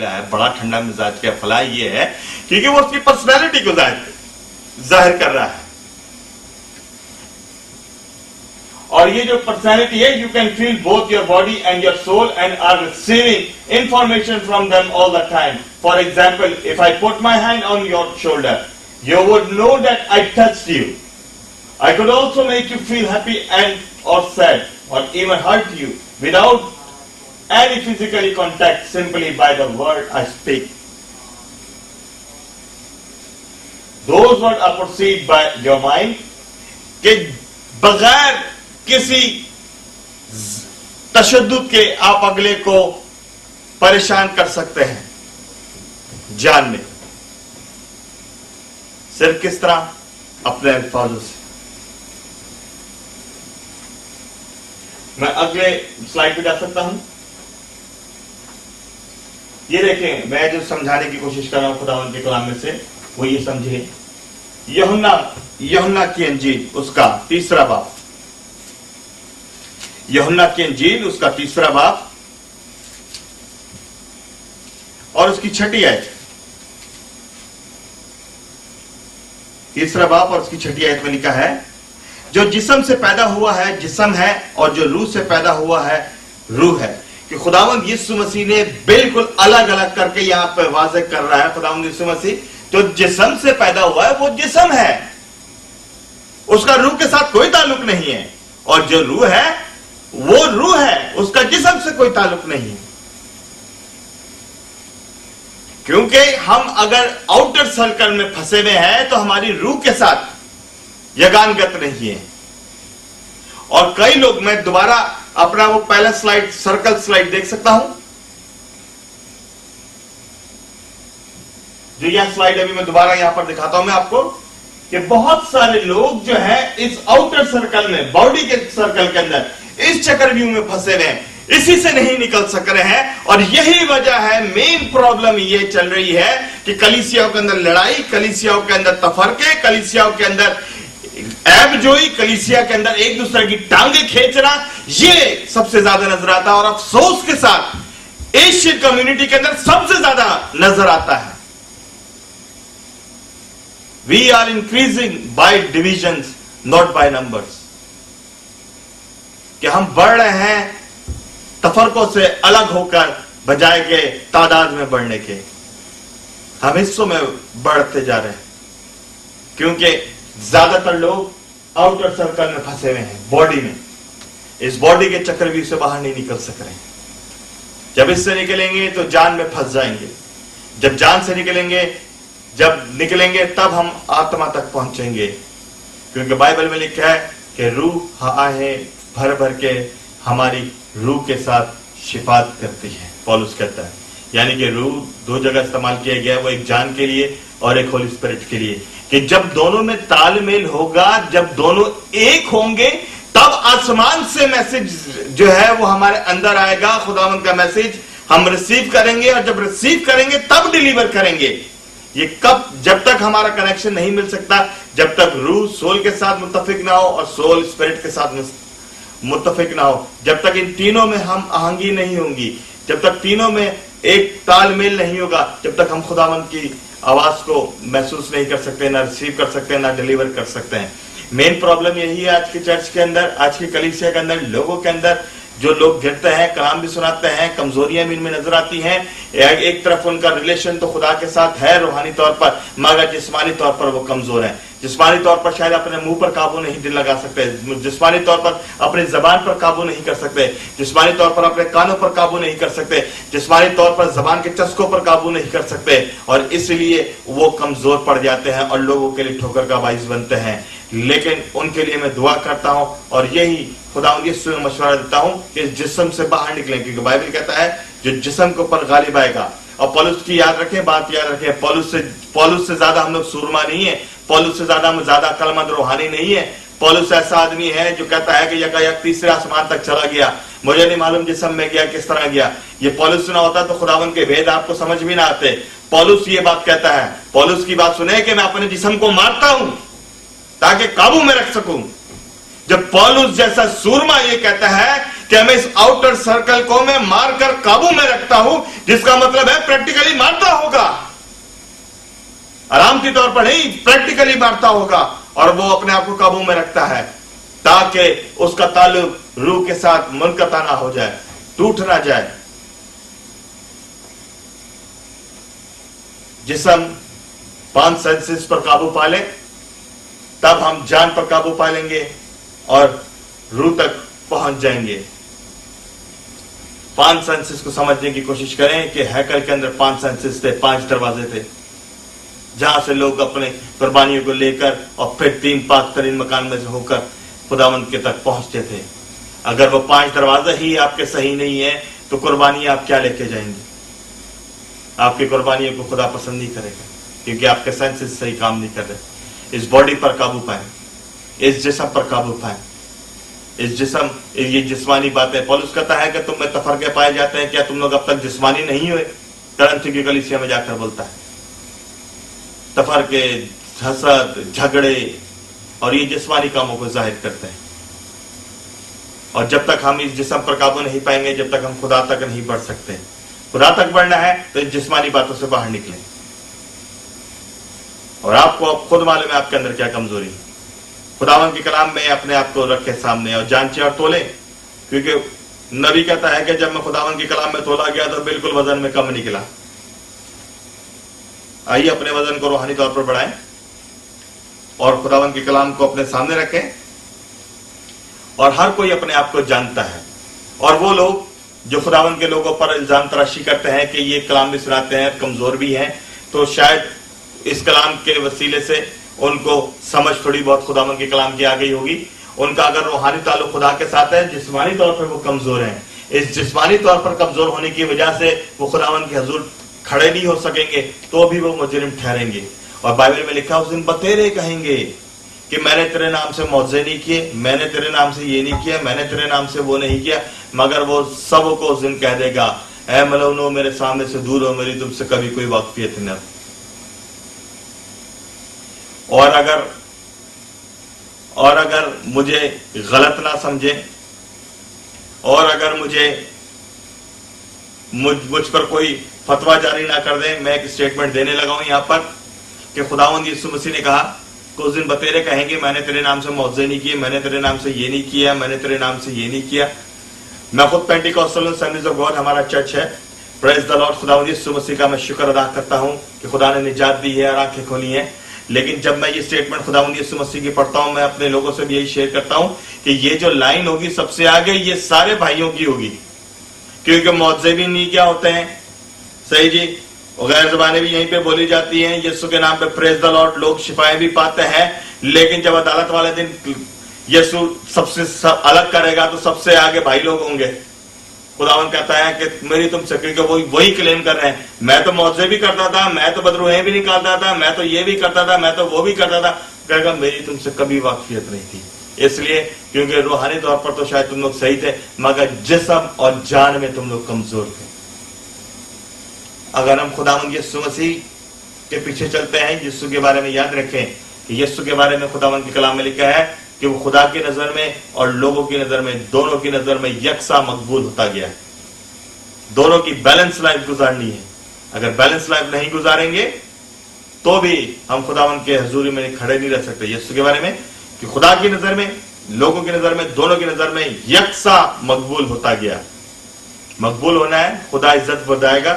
है, बड़ा ठंडा मिजाज का फला ये है क्योंकि वो उसकी पर्सनैलिटी को जाहिर कर रहा है। और ये जो पर्सनैलिटी है, you can feel both your body and your soul and are receiving information from them all the time. For example, if I put my hand on your shoulder, you would know that I touched you. I could also make you feel happy and or sad or even hurt you without any physical contact, simply by the word I speak. Those words are perceived by your mind कि बगैर किसी तशद्दुद के आप अगले को परेशान कर सकते हैं जान में। सिर्फ किस तरह? अपने अल्फाजों से। मैं अगले स्लाइड पे जा सकता हूं। ये देखें, मैं जो समझाने की कोशिश कर रहा हूं खुदावंद के कलाम में से, वो ये समझे। यूहन्ना की इंजील उसका तीसरा बाब, यूहन्ना की इंजील उसका तीसरा बाब और उसकी 6ठी आयत। तीसरा बाब और उसकी 6ठी आयत में लिखा है, जो जिस्म से पैदा हुआ है जिस्म है, और जो रूह से पैदा हुआ है रूह है। कि खुदावंद यीशु मसीह ने बिल्कुल अलग अलग करके यहां पर वाज़ेह कर रहा है। खुदावंद यीशु मसीह जो जिस्म से पैदा हुआ है वो जिस्म है, उसका रूह के साथ कोई ताल्लुक नहीं है। और जो रूह है वो रूह है, उसका जिस्म से कोई ताल्लुक नहीं है। क्योंकि हम अगर आउटर सर्कल में फंसे हुए हैं तो हमारी रूह के साथ यगानगत नहीं है। और कई लोग, मैं दोबारा अपना वो पहला स्लाइड, सर्कल स्लाइड देख सकता हूं, जो यह स्लाइड अभी मैं दोबारा यहां पर दिखाता हूं मैं आपको, कि बहुत सारे लोग जो है इस आउटर सर्कल में, बॉडी के सर्कल के अंदर, इस चक्रव्यूह में फंसे हुए हैं, इसी से नहीं निकल सक रहे हैं। और यही वजह है, मेन प्रॉब्लम ये चल रही है कि कलीसियाओं के अंदर लड़ाई, कलीसियाओं के अंदर तफरके, कलीसियाओं के अंदर ऐबजोई, कलीसिया के अंदर एक दूसरे की टांगे खींचना, ये सबसे ज्यादा नजर आता है। और अफसोस के साथ एशियन कम्युनिटी के अंदर सबसे ज्यादा नजर आता है। We are increasing by divisions, not by numbers. कि हम बढ़ रहे हैं तफरकों से अलग होकर, बजाय के तादाद में बढ़ने के हम हिस्सों में बढ़ते जा रहे हैं। क्योंकि ज्यादातर लोग आउटर सर्कल में फंसे हुए हैं, बॉडी में, इस बॉडी के चक्रव्यूह से बाहर नहीं निकल सक रहे हैं। जब इससे निकलेंगे तो जान में फंस जाएंगे। जब जान से निकलेंगे तब हम आत्मा तक पहुंचेंगे। क्योंकि बाइबल में लिखा है कि रूह आहे भर भर के हमारी रूह के साथ शिफात करती है, पौलुस कहता है। यानी कि रूह दो जगह इस्तेमाल किया गया है, वो एक जान के लिए और एक होली स्पिरिट के लिए। कि जब दोनों में तालमेल होगा, जब दोनों एक होंगे, तब आसमान से मैसेज जो है वो हमारे अंदर आएगा। खुदावंद का मैसेज हम रिसीव करेंगे, और जब रिसीव करेंगे तब डिलीवर करेंगे। ये कब? जब तक हमारा कनेक्शन नहीं मिल सकता, जब तक रूह सोल के साथ मुत्तफिक ना हो और सोल स्पिरिट के साथ मुत्तफिक ना हो, जब तक इन तीनों में हम आहंगी नहीं होंगी, जब तक तीनों में एक तालमेल नहीं होगा, जब तक हम खुदावंद की आवाज को महसूस नहीं कर सकते, ना रिसीव कर सकते, ना डिलीवर कर सकते हैं। मेन प्रॉब्लम यही है आज की चर्च के अंदर, आज की कलीसिया के अंदर, लोगों के अंदर। जो लोग गिरते हैं, कलाम भी सुनाते हैं, कमजोरियां भी इनमें नजर आती हैं। एक तरफ उनका रिलेशन तो खुदा के साथ है रूहानी तौर पर, मगर जिस्मानी तौर पर वो कमजोर है। जिस्मानी तौर पर शायद अपने मुंह पर काबू नहीं लगा सकते, जिस्मानी तौर पर अपनी जबान पर काबू नहीं कर सकते, जिस्मानी तौर पर अपने कानों पर काबू नहीं कर सकते, जिस्मानी तौर पर जबान के चस्कों पर काबू नहीं कर सकते, और इसलिए वो कमजोर पड़ जाते हैं और लोगों के लिए ठोकर का बाइस बनते हैं। लेकिन उनके लिए मैं दुआ करता हूं, और यही खुदावंद यीशु में मशवरा देता हूं कि जिस्म से बाहर निकलें। क्योंकि बाइबल कहता है जो जिस्म के ऊपर गालिब आएगा। और पौलुस की याद रखें, बात याद रखें, पौलुस से ज्यादा हम लोग सूरमा नहीं है, पौलुस से ज्यादा हम ज्यादा अक्लमंद रूहानी नहीं है। पौलुस ऐसा आदमी है जो कहता है कि यकायक तीसरे आसमान तक चला गया, मुझे नहीं मालूम जिस्म में गया किस तरह गया। ये पौलुस सुना होता तो खुदावंद के भेद आपको समझ भी ना आते। पौलुस ये बात कहता है, पौलुस की बात सुने कि मैं अपने जिस्म को मारता हूं ताकि काबू में रख सकूं। जब पौलुस जैसा सूरमा ये कहता है कि मैं इस आउटर सर्कल को मैं मारकर काबू में रखता हूं, जिसका मतलब है प्रैक्टिकली मारता होगा, आराम के तौर पर नहीं, प्रैक्टिकली मारता होगा। और वो अपने आप को काबू में रखता है ताकि उसका ताल्लुक रूह के साथ मुनक़ता ना हो जाए, टूट ना जाए। जिस्म 5 सेंसेस पर काबू पा ले, तब हम जान पर काबू पा लेंगे और रूह तक पहुंच जाएंगे। 5 सेंसेस को समझने की कोशिश करें कि हैकल के अंदर 5 सेंसेस थे, 5 दरवाजे थे, जहां से लोग अपने कुर्बानियों को लेकर और फिर 3 पाक तरीन मकान में से होकर खुदावंद के तक पहुंचते थे। अगर वो 5 दरवाजे ही आपके सही नहीं है तो कुर्बानी आप क्या लेके जाएंगे? आपकी कुर्बानियों को खुदा पसंद नहीं करेगा, क्योंकि आपके सेंसेस सही काम नहीं कर रहे। इस बॉडी पर काबू पाए, इस जिस्म पर काबू पाए। इस जिस्म, ये जिस्मानी बातें, पौलुस कहता है कि तुम में तफरके पाए जाते हैं, क्या तुम लोग अब तक जिस्मानी नहीं हुए? करंथी की कलीसिया में जाकर बोलता है तफरके, हसद, झगड़े और ये जिस्मानी कामों को जाहिर करते हैं। और जब तक हम इस जिस्म पर काबू नहीं पाएंगे, जब तक हम खुदा तक नहीं बढ़ सकते। खुदा तक बढ़ना है तो इस जिस्मानी बातों से बाहर निकले। और आपको अब खुद मालूम है आपके अंदर क्या कमजोरी है। खुदावन के कलाम में अपने आप को रखे सामने और जांचे और तोले, क्योंकि नबी कहता है कि जब मैं खुदावन के कलाम में तोला गया तो बिल्कुल वजन में कम निकला। आइए अपने वजन को रूहानी तौर पर बढ़ाएं और खुदावन के कलाम को अपने सामने रखें। और हर कोई अपने आप को जानता है, और वो लोग जो खुदावन के लोगों पर इल्जाम तराशी करते हैं कि ये कलाम भी सुनाते हैं, कमजोर भी हैं, तो शायद इस कलाम के वसीले से उनको समझ थोड़ी बहुत खुदावन के कलाम की आ गई होगी। उनका अगर रूहानी ताल्लुक खुदा के साथ है, जिस्मानी तौर पर वो कमजोर हैं। इस जिस्मानी तौर पर कमजोर होने की वजह से वो खुदावन के हुजूर खड़े नहीं हो सकेंगे, तो भी वो मुजरिम ठहरेंगे। और बाइबल में लिखा उस दिन बतेरे कहेंगे कि मैंने तेरे नाम से मौजे नहीं किए, मैंने तेरे नाम से ये नहीं किया, मैंने तेरे नाम से वो नहीं किया। मगर वो सबको उस दिन कह देगा, ऐ मलऊनो, मेरे सामने से दूर हो, मेरी तुमसे कभी कोई वाकफियत न। और अगर मुझे गलत ना समझे, और अगर मुझ पर कोई फतवा जारी ना कर दे, मैं एक स्टेटमेंट देने लगा हूं यहां पर कि खुदावंद यीशु मसीह ने कहा कि उस दिन बतेरे कहेंगे, मैंने तेरे नाम से मौजे नहीं किए, मैंने तेरे नाम से ये नहीं किया, मैंने तेरे नाम से ये नहीं किया। मैं खुद पेंटिकॉस्टल असेंबलीज ऑफ गॉड, हमारा चर्च है, प्रेज द लॉर्ड, खुदावंद यीशु मसीह का मैं शुक्र अदा करता हूं कि खुदा ने निजात दी है और आंखें खोली हैं। लेकिन जब मैं ये स्टेटमेंट खुदावंद यीशु मसीह की पढ़ता हूं, मैं अपने लोगों से भी यही शेयर करता हूं कि ये जो लाइन होगी सबसे आगे, ये सारे भाइयों की होगी, क्योंकि मौजे भी नहीं क्या होते हैं, सही जी, गैर ज़बानें भी यहीं पे बोली जाती हैं, यीशु के नाम पे प्रेज द लॉर्ड, लोग शिफाएं भी पाते हैं। लेकिन जब अदालत वाले दिन यीशु सबसे अलग करेगा तो सबसे आगे भाई लोग होंगे। खुदावन कहता है कि मेरी तुमसे, क्योंकि वही क्लेम कर रहे हैं, मैं तो मौजे भी करता था, मैं तो बदरूहें भी निकालता था, मैं तो ये भी करता था, मैं तो वो भी करता था, कहेगा मेरी तुमसे कभी वाकफियत नहीं थी। इसलिए क्योंकि रूहानी तौर पर तो शायद तुम लोग सही थे, मगर जिस्म और जान में तुम लोग कमजोर थे। अगर हम खुदावंद यीशु मसीह के पीछे चलते हैं, यीशु के बारे में याद रखें कि यीशु के बारे में खुदावंद के कलाम में लिखा है कि वो खुदा की नजर में और लोगों की नजर में, दोनों की नजर में यकसा मकबूल होता गया। दोनों की बैलेंस लाइफ गुजारनी है। अगर बैलेंस लाइफ नहीं गुजारेंगे तो भी हम खुदावंद के हुजूरी में खड़े नहीं रह सकते। यीशु के बारे में कि खुदा की नजर में, लोगों की नजर में, दोनों की नजर में यकसा मकबूल होता गया। मकबूल होना है, खुदा इज्जत बढ़ाएगा,